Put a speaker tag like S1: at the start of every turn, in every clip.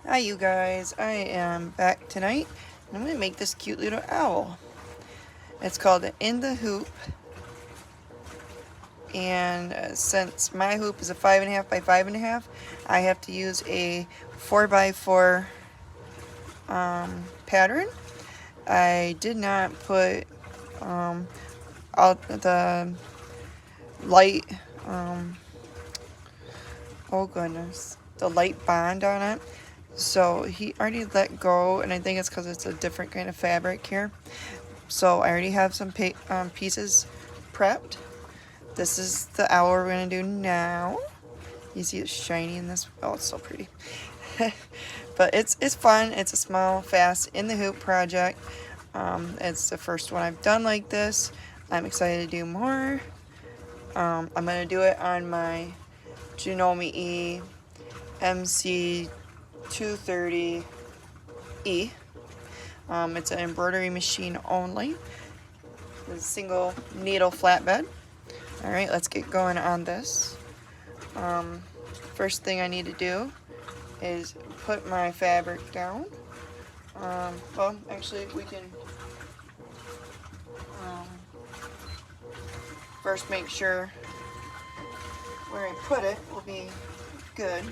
S1: Hi you guys, I am back tonight and I'm going to make this cute little owl. It's called In the Hoop, and since my hoop is a 5.5 by 5.5, I have to use a 4x4 pattern. I did not put all the light, oh goodness, the light bond on it. So he already let go, and I think it's because it's a different kind of fabric here. So I already have some pieces prepped. This is the owl we're going to do now. You see it's shiny in this. Oh, it's so pretty. But it's fun. It's a small, fast, in the hoop project. It's the first one I've done like this. I'm excited to do more. I'm going to do it on my Janome MC230E. It's an embroidery machine only. It's a single needle flatbed. Alright, let's get going on this. First thing I need to do is put my fabric down. Well, actually, we can first make sure where I put it will be good.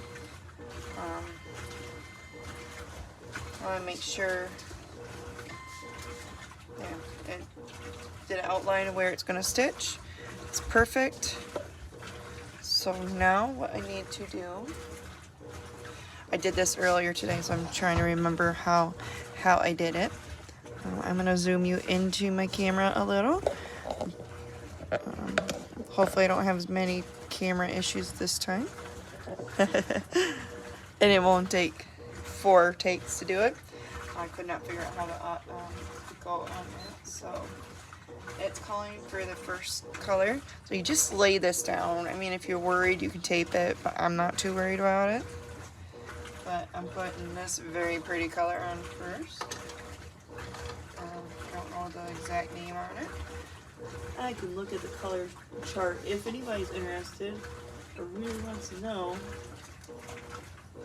S1: I want to make sure, yeah, it did an outline of where it's going to stitch. It's perfect. So now what I need to do, I did this earlier today, so I'm trying to remember how I did it. I'm going to zoom you into my camera a little. Hopefully I don't have as many camera issues this time. And it won't take 4 takes to do it. I could not figure out how to go on it. So it's calling for the first color. So you just lay this down. I mean, if you're worried, you can tape it, but I'm not too worried about it. But I'm putting this very pretty color on first. I don't know the exact name on it. I can look at the color chart if anybody's interested or really wants to know.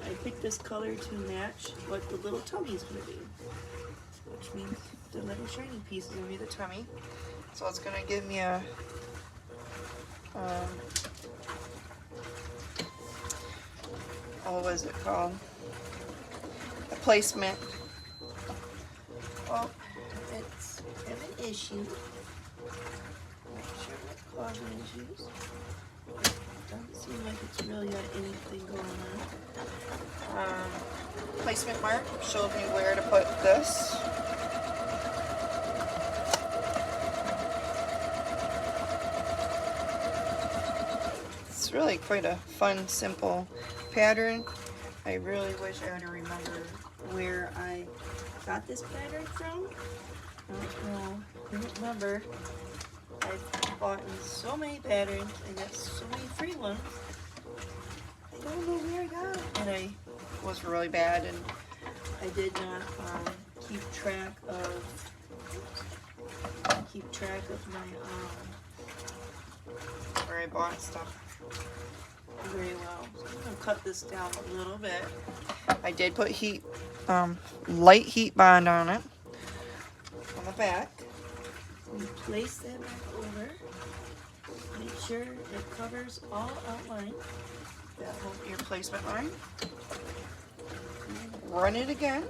S1: I picked this color to match what the little tummy is going to be, which means the little shiny piece is going to be the tummy. So it's going to give me a what is it called? A placement. Oh, it's an issue. Make sure it's causing issues. Doesn't seem like it's really got anything going on. Placement mark shows me where to put this. It's really quite a fun, simple pattern. I really wish I would have remembered where I got this pattern from. I don't remember. I've bought so many patterns and got so many free ones. I don't know where I got it. And I was really bad, and I did not keep track of my where I bought stuff very well. So I'm gonna cut this down a little bit. I did put light heat bond on it on the back. And place that back over. Make sure it covers all outline. That will be your placement line. Run it again.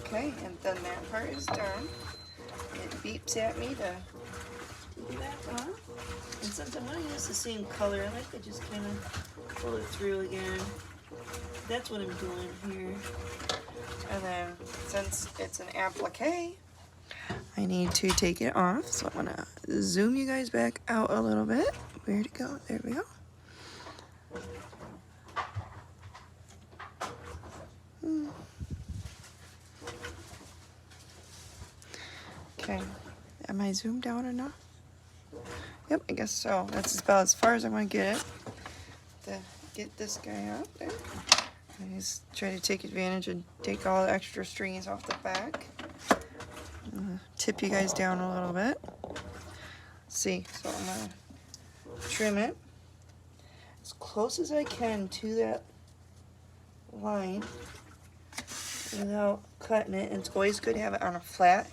S1: Okay, and then that part is done. It beeps at me to take it back on. And since I'm going to use the same color, I like to just kind of pull it through again. That's what I'm doing here. And then since it's an applique, I need to take it off. So I'm going to zoom you guys back out a little bit. Where'd it go? There we go. Okay, am I zoomed out enough? Yep, I guess so. That's about as far as I'm going to get it. To get this guy out there. I just try to take advantage and take all the extra strings off the back. Tip you guys down a little bit. See, so I'm gonna trim it as close as I can to that line without cutting it. And it's always good to have it on a flat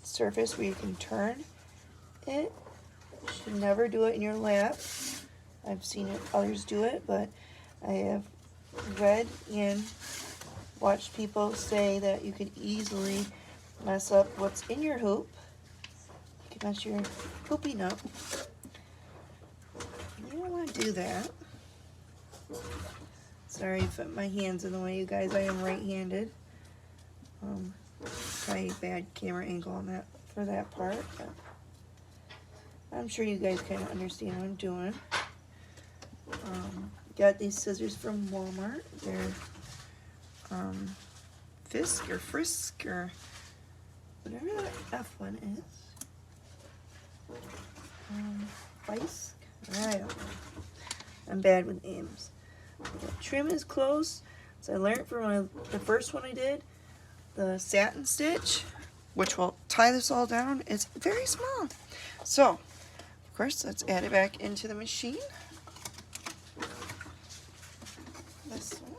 S1: surface where you can turn it. You should never do it in your lap. I've seen others do it, but I have read and watched people say that you could easily mess up what's in your hoop. You can mess your hooping up. You don't want to do that. Sorry if my hand's in the way, you guys. I am right-handed. Probably a bad camera angle on that for that part, but I'm sure you guys kind of understand what I'm doing. Got these scissors from Walmart. They're Fisk or Frisk or whatever that F one is. Fisk? I don't know. I'm bad with names. The trim is close. So I learned from the first one I did, the satin stitch, which will tie this all down. It's very small. So, of course, let's add it back into the machine. This one.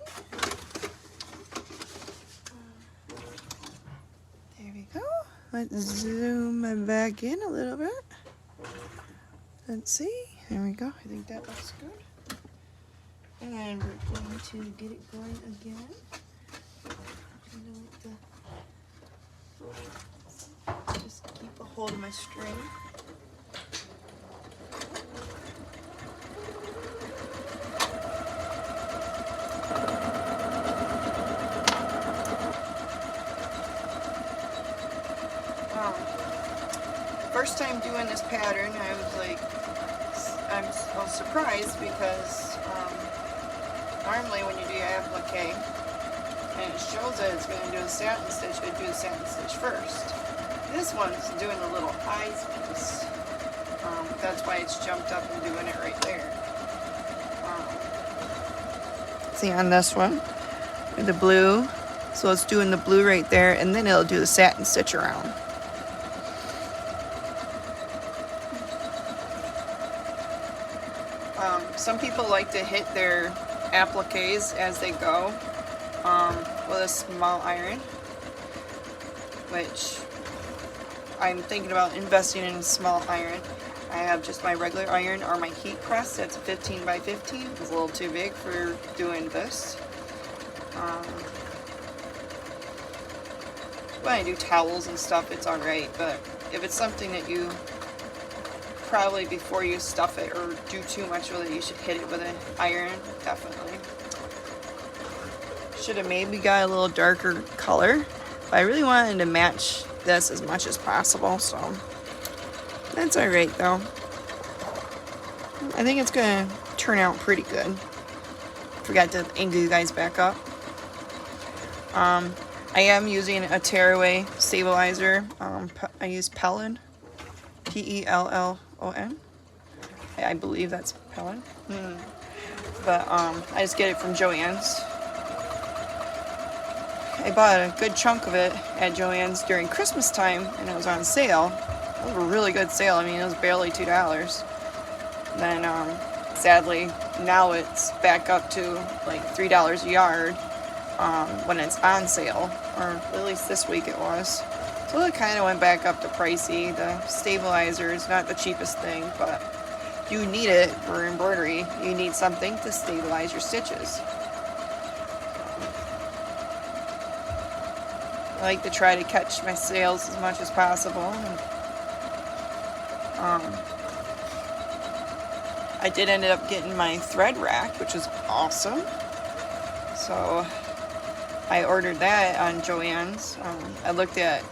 S1: There we go. Let's zoom it back in a little bit. Let's see. There we go. I think that looks good. And we're going to get it going again. Just keep a hold of my string. First time doing this pattern, I was like, I was surprised because normally when you do your applique and it shows that it's going to do a satin stitch, it would do the satin stitch first. This one's doing the little eyes piece. That's why it's jumped up and doing it right there. See on this one, with the blue, so it's doing the blue right there, and then it'll do the satin stitch around. Some people like to hit their appliques as they go with a small iron, which I'm thinking about investing in a small iron. I have just my regular iron or my heat press that's 15 by 15. It's a little too big for doing this. When I do towels and stuff, it's alright, but if it's something that you probably before you stuff it or do too much with it, you should hit it with an iron, definitely. Should have maybe got a little darker color, but I really wanted to match this as much as possible, so that's alright though. I think it's gonna turn out pretty good. Forgot to angle you guys back up. I am using a tearaway stabilizer. I use Pellon, P-E-L-L-O-N. I believe that's Pellon. But I just get it from Joann's. I bought a good chunk of it at Joann's during Christmas time, and it was on sale. It was a really good sale. I mean, it was barely $2. Then, sadly, now it's back up to like $3 a yard when it's on sale, or at least this week it was. So it kind of went back up to pricey. The stabilizer is not the cheapest thing, but you need it for embroidery. You need something to stabilize your stitches. I like to try to catch my sales as much as possible. And, I did end up getting my thread rack, which is awesome. So I ordered that on Joann's. I looked at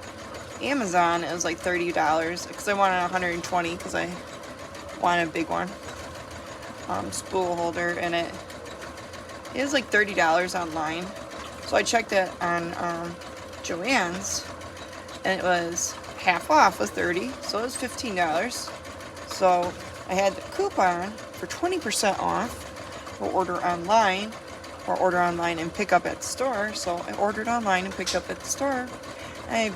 S1: Amazon, it was like $30 because I wanted 120 because I want a big one. Spool holder, and it is like $30 online. So I checked it on Joann's, and it was half off with 30, so it was $15. So I had the coupon for 20% off for order online, or order online and pick up at the store. So I ordered online and picked up at the store. It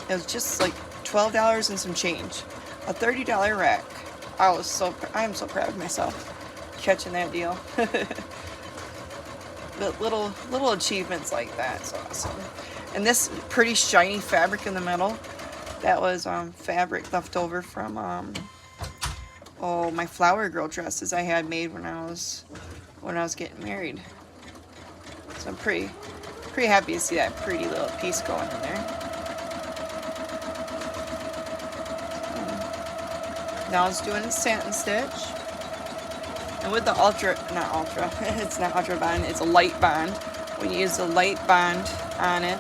S1: was just like $12 and some change, a $30 rack. I'm so proud of myself catching that deal. But little achievements like that, it's awesome. And this pretty shiny fabric in the middle, that was fabric left over from my flower girl dresses I had made when I was getting married. So I'm pretty happy to see that pretty little piece going in there. Now it's doing a satin stitch. And with the it's not ultra bond, it's a light bond. When you use the light bond on it,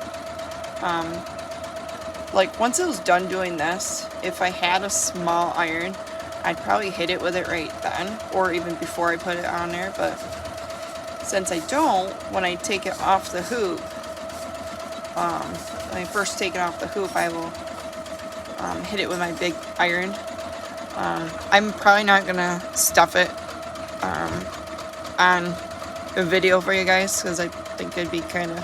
S1: like once it was done doing this, if I had a small iron, I'd probably hit it with it right then, or even before I put it on there. But since I don't, when I take it off the hoop, when I first take it off the hoop, I will hit it with my big iron. I'm probably not gonna stuff it on a video for you guys, because I think it'd be kind of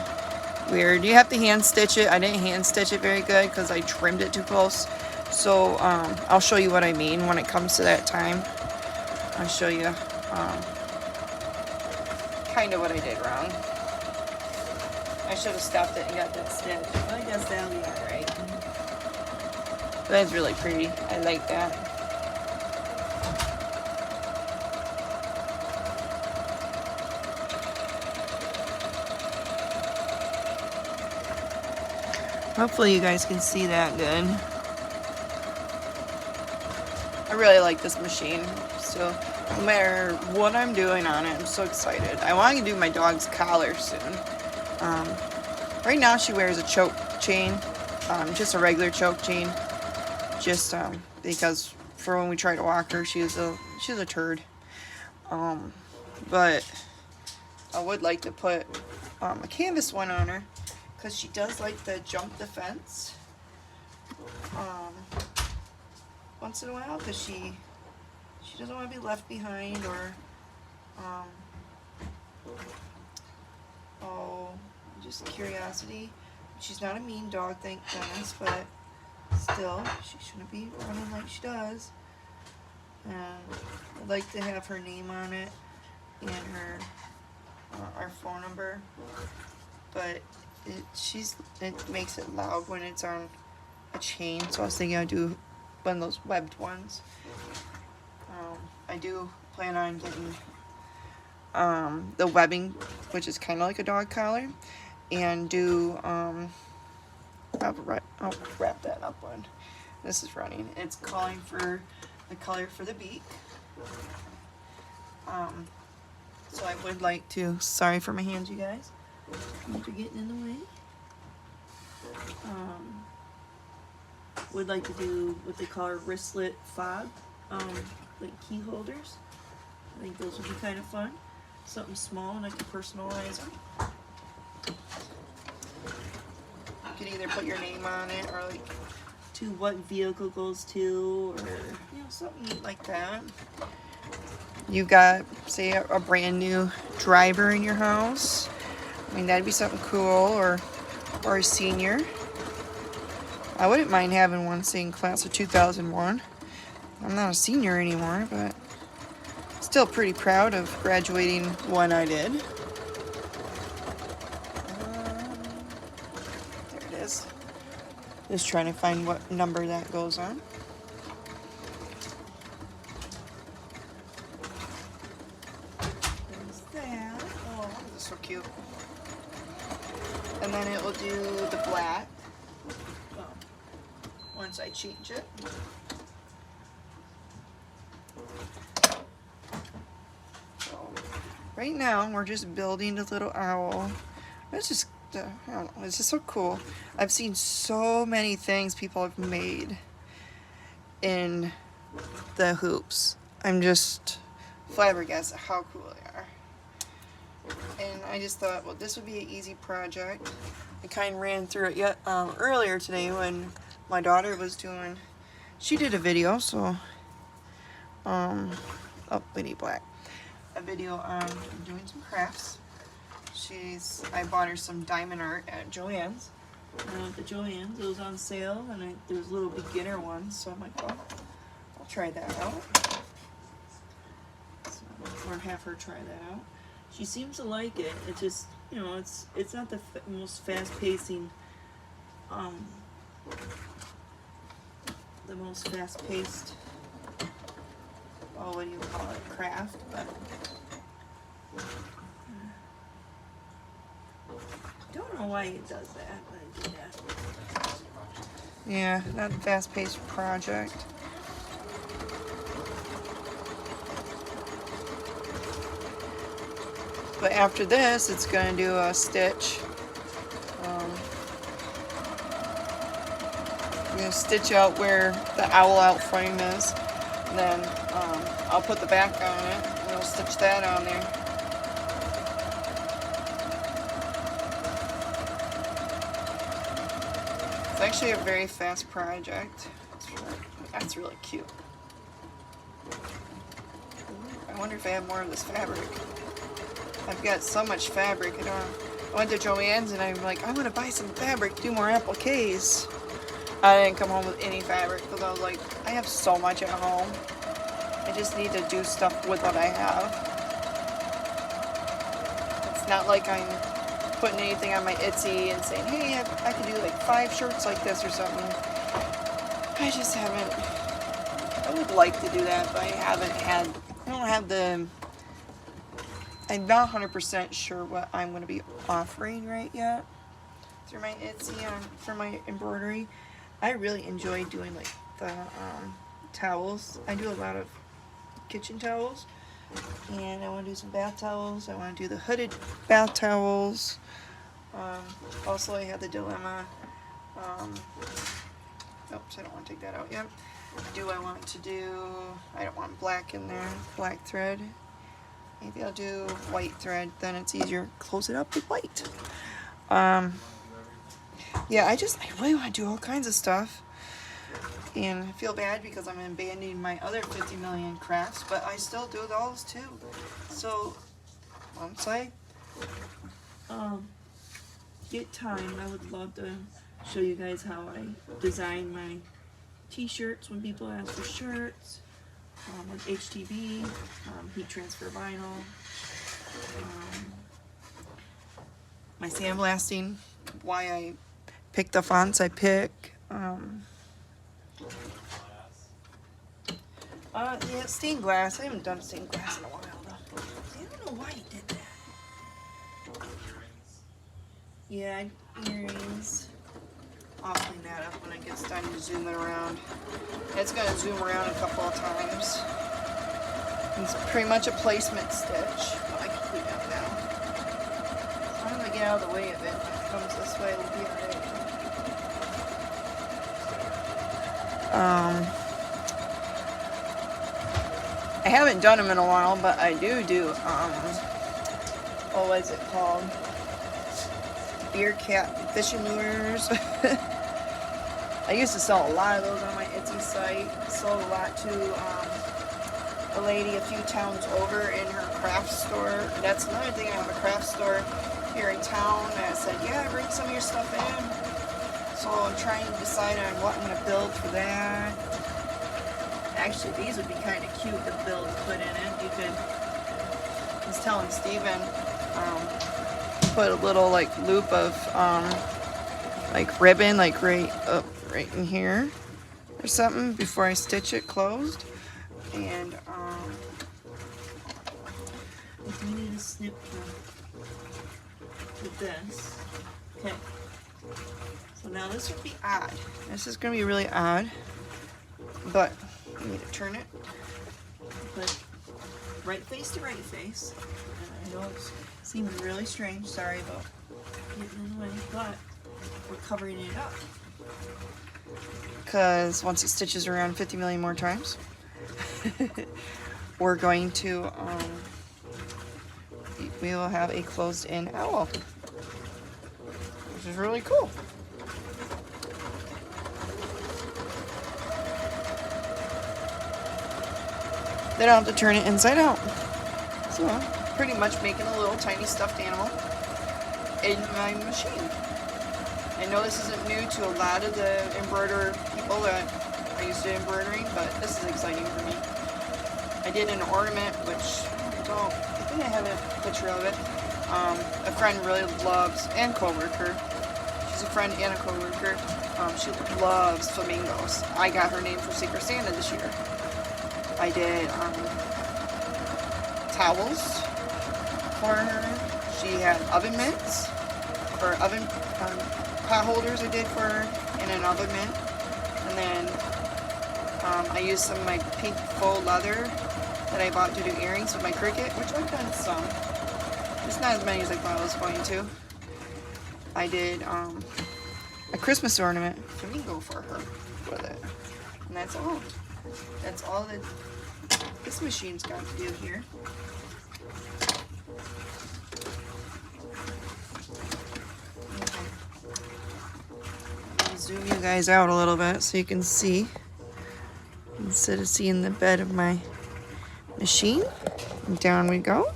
S1: weird. You have to hand stitch it. I didn't hand stitch it very good because I trimmed it too close. So I'll show you what I mean when it comes to that time. I'll show you kind of what I did wrong. I should have stuffed it and got that stitch, but I guess that'll be alright. That's really pretty. I like that. Hopefully you guys can see that good. I really like this machine, so no matter what I'm doing on it, I'm so excited. I want to do my dog's collar soon. Right now she wears a choke chain, just a regular choke chain, just because for when we try to walk her, she's a turd. But I would like to put a canvas one on her, because she does like the jump the fence once in a while, because she doesn't want to be left behind, or just curiosity. She's not a mean dog, thank goodness, but still, she shouldn't be running like she does. And I'd like to have her name on it and her our phone number, but it makes it loud when it's on a chain, so I was thinking I'd do one of those webbed ones. I do plan on getting the webbing, which is kind of like a dog collar, and do I'll wrap that up one. This is running. It's calling for the color for the beak. So I would like to, sorry for my hands, you guys. They're getting in the way. Would like to do what they call wristlet fob, like key holders. I think those would be kind of fun. Something small, and I can personalize them. You can either put your name on it, or like to what vehicle goes to, or something neat like that. You got, say, a brand new driver in your house. I mean, that'd be something cool, or a senior. I wouldn't mind having one saying class of 2001. I'm not a senior anymore, but still pretty proud of graduating when I did. There it is. Just trying to find what number that goes on. There's that. Oh, this is so cute. And then it will do the black once I change it. So right now we're just building the little owl. It's just I don't know, it's just so cool. I've seen so many things people have made in the hoops. I'm just flabbergasted how cool they are. And I just thought, well, this would be an easy project. I kind of ran through it earlier today when my daughter was doing, she did a video, so, oh, we need black. A video on doing some crafts. I bought her some diamond art at Joann's. At the Joann's, it was on sale, and there was little beginner ones, so I'm like, well, I'll try that out. So or have her try that out. She seems to like it. It just, you know, it's not the most fast-pacing, oh, what do you call it, craft, but don't know why it does that, but it did that. Yeah, not a fast-paced project. But after this, it's going to do a stitch. I'm going to stitch out where the owl out frame is. And then I'll put the back on it, and we'll stitch that on there. It's actually a very fast project. That's really cute. I wonder if I have more of this fabric. I've got so much fabric. I went to Joann's and I'm like, I want to buy some fabric, do more appliques. I didn't come home with any fabric because I was like, I have so much at home. I just need to do stuff with what I have. It's not like I'm putting anything on my Etsy and saying, hey, I could do like 5 shirts like this or something. I just haven't. I would like to do that, but I don't have the. I'm not 100% sure what I'm going to be offering right yet through my Etsy for my embroidery. I really enjoy doing like the towels. I do a lot of kitchen towels, and I want to do some bath towels. I want to do the hooded bath towels. Also, I had the dilemma. Oops, I don't want to take that out yet. Do I want to do? I don't want black in there. Black thread. Maybe I'll do white thread, then it's easier. Close it up with white. Yeah, I really want to do all kinds of stuff. And I feel bad because I'm abandoning my other 50 million crafts, but I still do those too. So, once I get time, I would love to show you guys how I design my t-shirts when people ask for shirts. With HTV, heat transfer vinyl, my sandblasting, why I pick the fonts I pick. Yeah, stained glass. I haven't done stained glass in a while though. I don't know why he did that. Yeah, earrings. I'll clean that up when it gets time to zoom it around. It's going to zoom around a couple of times. It's pretty much a placement stitch. But I can clean up now. So I'm going to get out of the way of it. When it comes this way, it'll be alright. I haven't done them in a while, but I do oh, what is it called? Beer cat fishing lures. I used to sell a lot of those on my Etsy site. Sold a lot to a lady a few towns over in her craft store. That's another thing. I have a craft store here in town. And I said, yeah, bring some of your stuff in. So I'm trying to decide on what I'm going to build for that. Actually, these would be kind of cute to build and put in it. You could, I was telling Steven, put a little like loop of like ribbon like right in here or something before I stitch it closed. And if we need a snip with this. Okay. So now this would be odd. This is going to be really odd, but I need to turn it. Put right face to right face. And I know it's seems really strange. Sorry about getting in the way, but we're covering it up. Because once it stitches around 50 million more times, we're going to, we will have a closed-in owl, which is really cool. Then I'll have to turn it inside out. So I'm pretty much making a little tiny stuffed animal. in my machine. I know this isn't new to a lot of the embroiderer people that are used to embroidering, but this is exciting for me. I did an ornament, which I think I have a picture of it. A friend really loves, and co-worker. She's a friend and a co-worker. She loves flamingos. I got her name for Secret Santa this year. I did towels for her. She had oven mitts for oven pot holders I did for her in an oven mitt. And then I used some of my pink faux leather that I bought to do earrings with my Cricut, which I've done some. Just not as many as I thought I was going to. I did a Christmas ornament flamingo for her with it. And that's all. That's all that this machine's got to do here. Zoom you guys out a little bit so you can see, instead of seeing the bed of my machine. And down we go.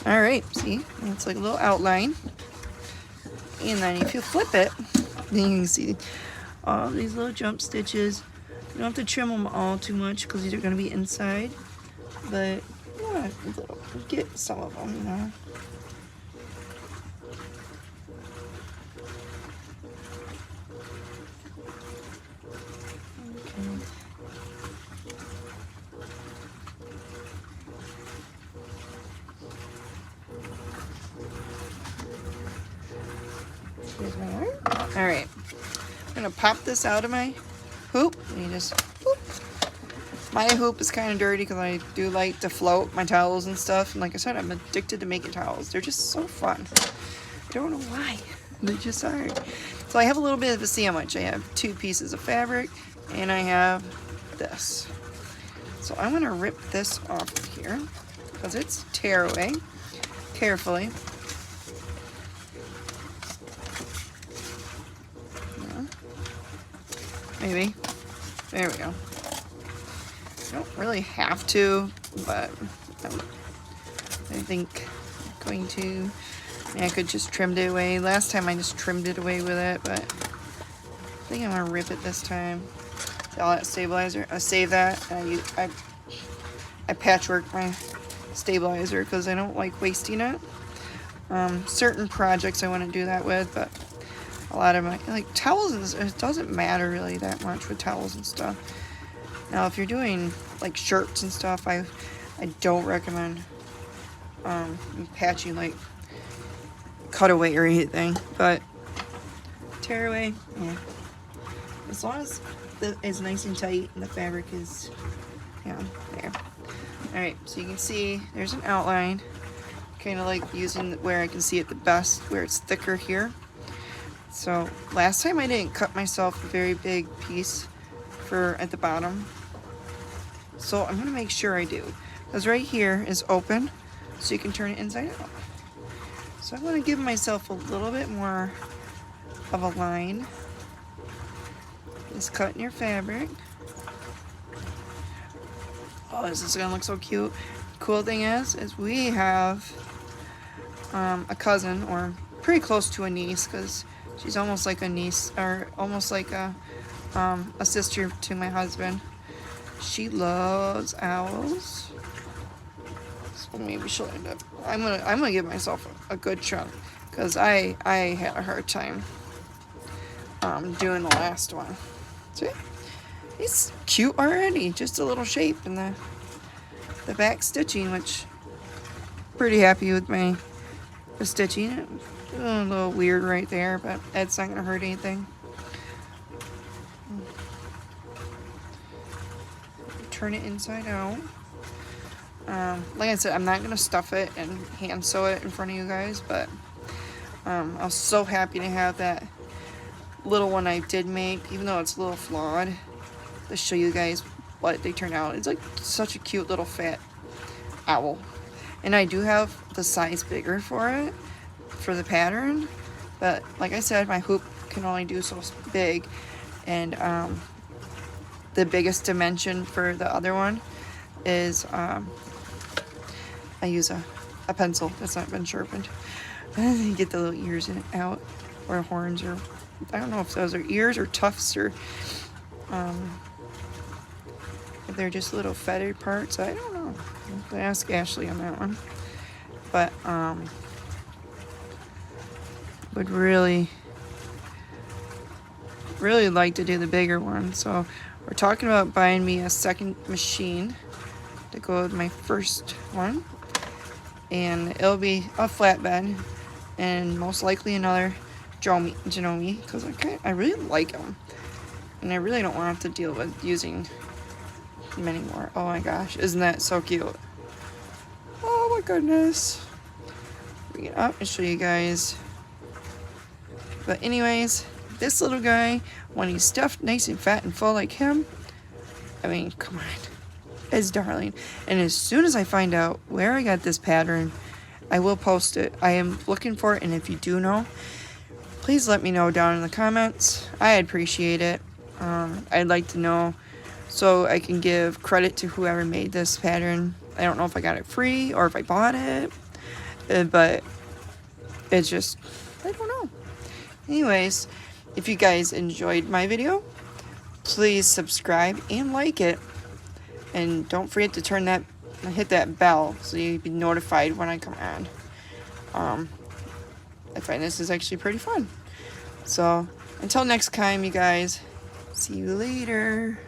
S1: All right, see, it's like a little outline. And then if you flip it, then you can see all these little jump stitches. You don't have to trim them all too much because these are going to be inside, but yeah, get some of them, you know. All right, I'm gonna pop this out of my hoop. And you just whoop. My hoop is kind of dirty because I do like to float my towels and stuff. And like I said, I'm addicted to making towels. They're just so fun. I don't know why. They just are. So I have a little bit of a sandwich. I have 2 pieces of fabric, and I have this. So I'm gonna rip this off of here because it's tearaway. Carefully. Maybe. There we go. I don't really have to, but I think I'm going to. I could just trim it away. Last time I just trimmed it away with it, but I think I'm gonna rip it this time. See all that stabilizer? I save that. And I patchwork my stabilizer because I don't like wasting it. Certain projects I want to do that with, but a lot of my, like towels, it doesn't matter really that much with towels and stuff. Now if you're doing like shirts and stuff, I don't recommend patching like cutaway or anything, but tearaway, yeah. As long as it's nice and tight and the fabric is, yeah, there. Alright, so you can see there's an outline, kind of like using where I can see it the best, where it's thicker here. So last time I didn't cut myself a very big piece for at the bottom, so I'm gonna make sure I do, because right here is open so you can turn it inside out. So I want to give myself a little bit more of a line. Just cutting your fabric. Oh, this is gonna look so cute. Cool thing is we have a cousin, or pretty close to a niece, because she's almost like a niece, or almost like a sister to my husband. She loves owls, so maybe she'll end up. I'm gonna give myself a good chunk, because I had a hard time doing the last one. See, it's cute already. Just a little shape in the back stitching, which pretty happy with the stitching. A little weird right there, but it's not gonna hurt anything. Turn it inside out. Like I said, I'm not gonna stuff it and hand sew it in front of you guys, but I was so happy to have that little one I did make, even though it's a little flawed, to show you guys what they turn out. It's like such a cute little fat owl, and I do have the size bigger for it, for the pattern, but like I said, my hoop can only do so big, and the biggest dimension for the other one is I use a pencil that's not been sharpened. You get the little ears out, or horns, or I don't know if those are ears or tufts, or if they're just little feathered parts. I don't know. I'll ask Ashley on that one. But would really like to do the bigger one. So we're talking about buying me a second machine to go with my first one, and it'll be a flatbed and most likely another Janome, because I really like them, and I really don't want to have to deal with using them anymore. Oh my gosh, isn't that so cute? Oh my goodness. Bring it up and show you guys. But anyways, this little guy, when he's stuffed nice and fat and full like him, I mean, come on, it's darling. And as soon as I find out where I got this pattern, I will post it. I am looking for it, and if you do know, please let me know down in the comments. I appreciate it. I'd like to know so I can give credit to whoever made this pattern. I don't know if I got it free or if I bought it, but it's just, I don't know. Anyways, if you guys enjoyed my video, please subscribe and like it. And don't forget to hit that bell so you'll be notified when I come on. I find this is actually pretty fun. So, until next time, you guys, see you later.